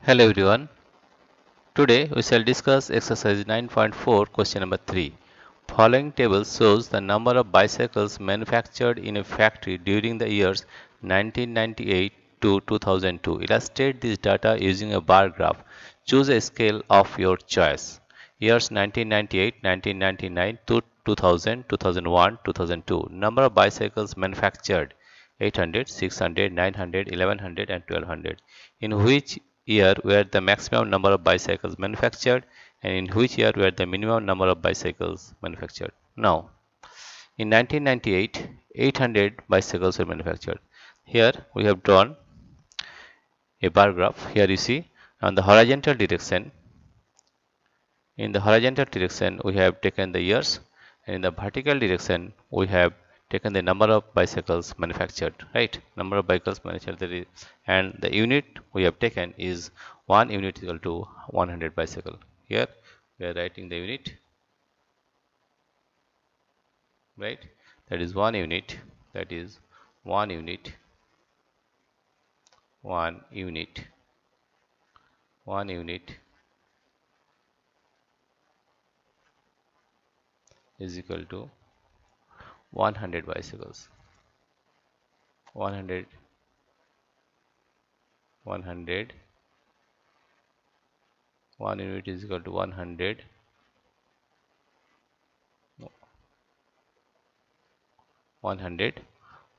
Hello everyone. Today we shall discuss exercise 9.4 question number 3. Following table shows the number of bicycles manufactured in a factory during the years 1998 to 2002. Illustrate this data using a bar graph. Choose a scale of your choice. Years 1998, 1999 to 2000, 2001, 2002. Number of bicycles manufactured 800, 600, 900, 1100 and 1200. In which year were the maximum number of bicycles manufactured and in which year were the minimum number of bicycles manufactured? Now, in 1998, 800 bicycles were manufactured. Here we have drawn a bar graph. Here you see on the horizontal direction. In the horizontal direction, we have taken the years, and in the vertical direction, we have taken the number of bicycles manufactured, right? Number of bicycles manufactured, and the unit we have taken is 1 unit is equal to 100 bicycle. Here we are writing the unit, right? That is 1 unit. That is 1 unit. 1 unit. 1 unit is equal to 100 bicycles. 100 100 1 unit is equal to 100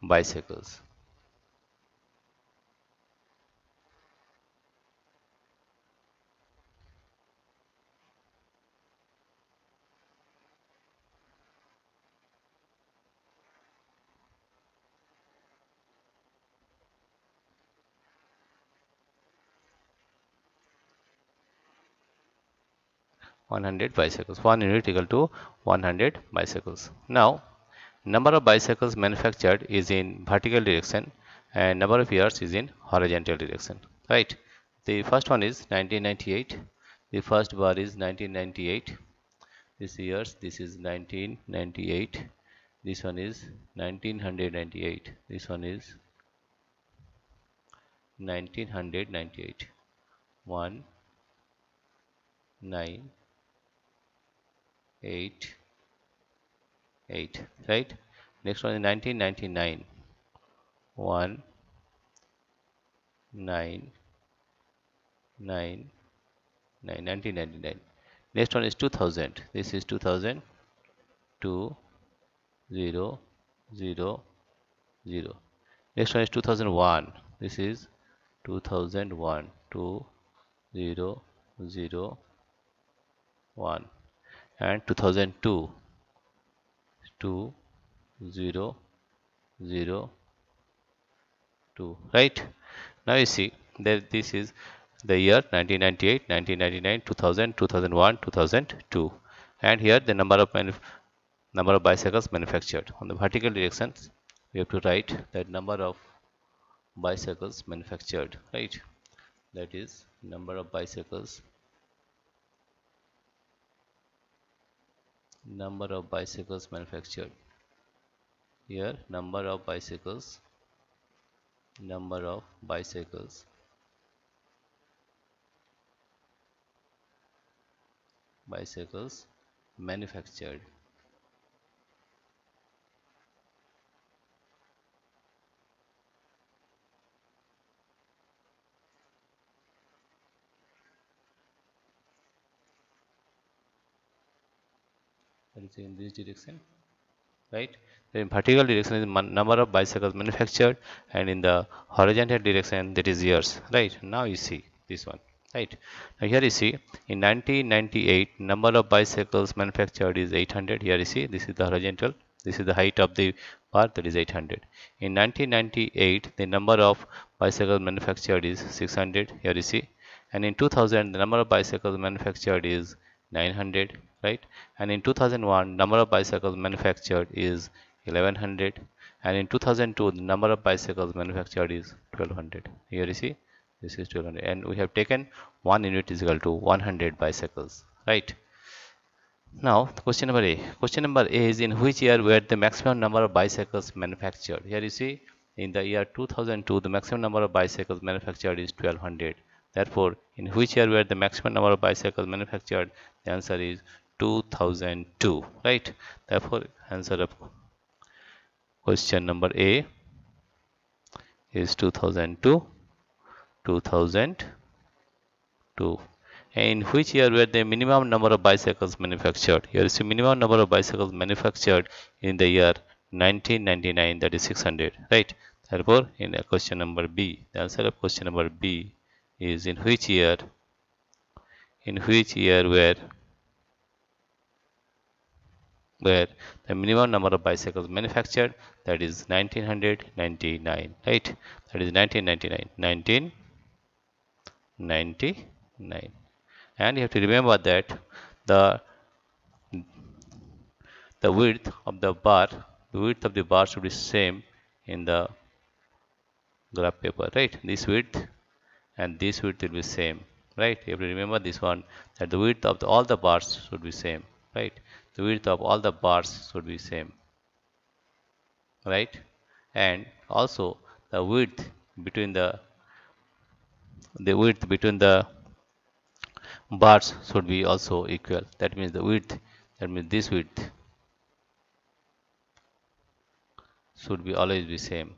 bicycles. 100 bicycles. 1 unit equal to 100 bicycles. Now, number of bicycles manufactured is in vertical direction and number of years is in horizontal direction. Right. The first one is 1998. The first bar is 1998. This years, this is 1998. This one is 1998. This one is 1998. 1, 9, 8, 8, right? Next one is 1999. 1, 9, 9, 9, 1999. Next one is 2000. This is 2000. 2, 0, 0, 0. Next one is 2001. This is 2001. 2, 0, 0, 1. And 2002. 2, 0, 0, 2. Right? Now you see that this is the year 1998, 1999, 2000, 2001, 2002. And here the number of bicycles manufactured. On the vertical directions, we have to write that number of bicycles manufactured, right? That is number of bicycles manufactured. Here number of bicycles manufactured. That is in this direction, right? The vertical direction is number of bicycles manufactured, and in the horizontal direction that is years, right? Now you see this one, right? Now here you see in 1998 number of bicycles manufactured is 800. Here you see this is the horizontal, this is the height of the bar, that is 800. In 1998 the number of bicycles manufactured is 600. Here you see, and in 2000 the number of bicycles manufactured is 900, right? And in 2001 number of bicycles manufactured is 1100, and in 2002 the number of bicycles manufactured is 1200. Here you see this is 1200, and we have taken 1 unit is equal to 100 bicycles, right? Now question number A. Question number A is in which year were the maximum number of bicycles manufactured? Here you see in the year 2002 the maximum number of bicycles manufactured is 1200. Therefore, in which year were the maximum number of bicycles manufactured? The answer is 2002, right? Therefore, answer of question number A is 2002. 2002. In which year were the minimum number of bicycles manufactured? Here is the minimum number of bicycles manufactured in the year 1999, that is 600, right? Therefore, in question number B, the answer of question number B is in which year where the minimum number of bicycles manufactured, that is 1999, right? That is 1999. And you have to remember that the the width of the bar should be same in the graph paper, right? This width and this width will be same, right? You have to remember this one, that the width of all the bars should be same, right? The width of all the bars should be same, right? And also the width between the bars should be also equal. That means this width should be always be same.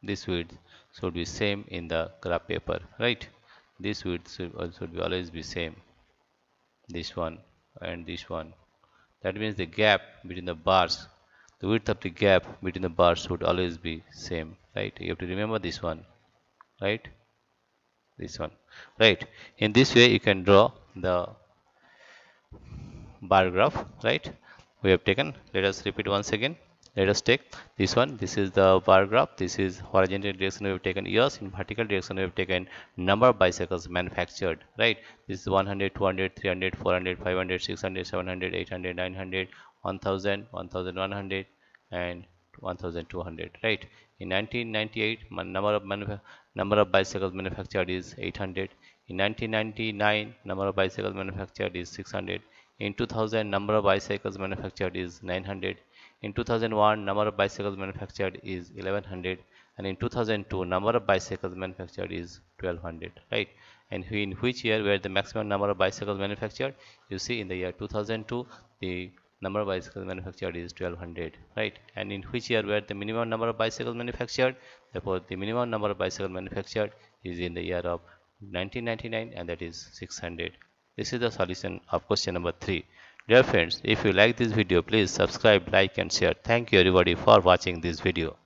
This width should be same in the graph paper, right? This width should be always be same, this one and this one. That means the gap between the bars, the width of the gap between the bars should always be same, right? You have to remember this one, right? This one, right? In this way you can draw the bar graph, right? We have taken, let us repeat once again. Let us take this one. This is the bar graph. This is horizontal direction, we have taken years. In vertical direction we have taken number of bicycles manufactured, right? This is 100, 200, 300, 400, 500, 600, 700, 800, 900, 1000, 1100 and 1200, right? In 1998 number of bicycles manufactured is 800. In 1999 number of bicycles manufactured is 600. In 2000 number of bicycles manufactured is 900. In 2001 number of bicycles manufactured is 1100, and in 2002 number of bicycles manufactured is 1200, right? And in which year were the maximum number of bicycles manufactured? You see, in the year 2002 the number of bicycles manufactured is 1200, right? And in which year were the minimum number of bicycles manufactured? Therefore the minimum number of bicycles manufactured is in the year of 1999, and that is 600. This is the solution of question number 3. Dear friends, if you like this video, please subscribe, like and share. Thank you everybody for watching this video.